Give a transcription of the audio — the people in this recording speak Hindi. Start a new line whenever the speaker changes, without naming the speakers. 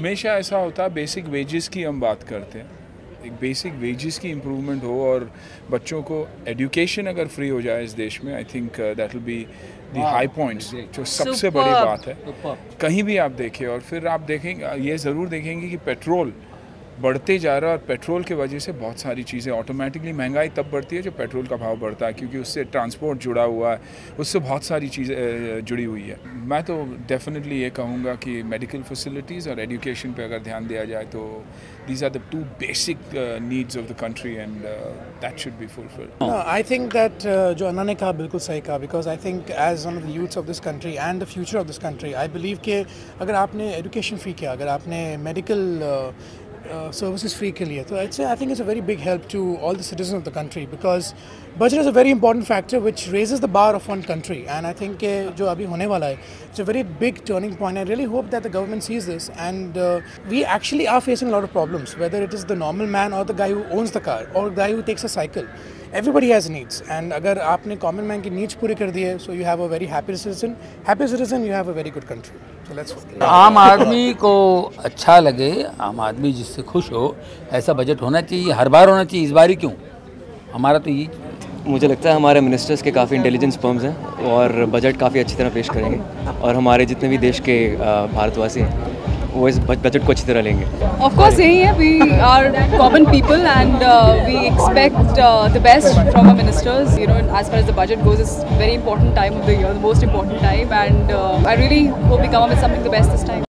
हमेशा ऐसा होता है, बेसिक वेजेस की हम बात करते हैं, एक बेसिक वेजेस की इम्प्रूवमेंट हो और बच्चों को एजुकेशन अगर फ्री हो जाए इस देश में, I think that will be the high points, जो सबसे बड़ी बात है कहीं भी आप देखें। और फिर आप देखेंगे, ये ज़रूर देखेंगे कि पेट्रोल बढ़ते जा रहा है और पेट्रोल की वजह से बहुत सारी चीज़ें ऑटोमेटिकली, महंगाई तब बढ़ती है जब पेट्रोल का भाव बढ़ता है, क्योंकि उससे ट्रांसपोर्ट जुड़ा हुआ है, उससे बहुत सारी चीज़ें जुड़ी हुई है। मैं तो डेफिनेटली ये कहूँगा कि मेडिकल फैसिलिटीज़ और एजुकेशन पे अगर ध्यान दिया जाए तो these are the two basic needs of the country and that should be fulfilled.
No, I think that जो अन्ना ने कहा बिल्कुल सही कहा, because I think as one of the youths of this country and the future of this country, I believe कि अगर आपने education free किया, अगर आपने medical services free के लिए, तो I think it's a very big help to all the citizens of the country, because budget is a very important factor which raises the bar of one country, and I think जो अभी होने वाला है, it's a very big turning point. I really hope that the government sees this, and we actually are facing a lot of problems, whether it is the normal man or the guy who owns the car or the guy who takes a cycle. Everybody has needs, and अगर आपने common man की needs पूरी कर दी है, so you have a very happy citizen, you have a very good country. So let's hope.
आम आदमी को अच्छा लगे, आम आदमी जिससे खुश हो, ऐसा बजट होना चाहिए, हर बार होना चाहिए, इस बार ही क्यों? हमारा तो ये,
मुझे लगता है हमारे मिनिस्टर्स के काफ़ी इंटेलिजेंस फर्म्स हैं और बजट काफ़ी अच्छी तरह पेश करेंगे, और हमारे जितने भी देश के भारतवासी हैं वो इस बजट को अच्छी तरह लेंगे।
ऑफ कोर्स यही है, we are common people and we expect the best from our ministers, you know, as far as the budget goes, is very important time of the year, the most important time, and I really hope we come up with something the best this time.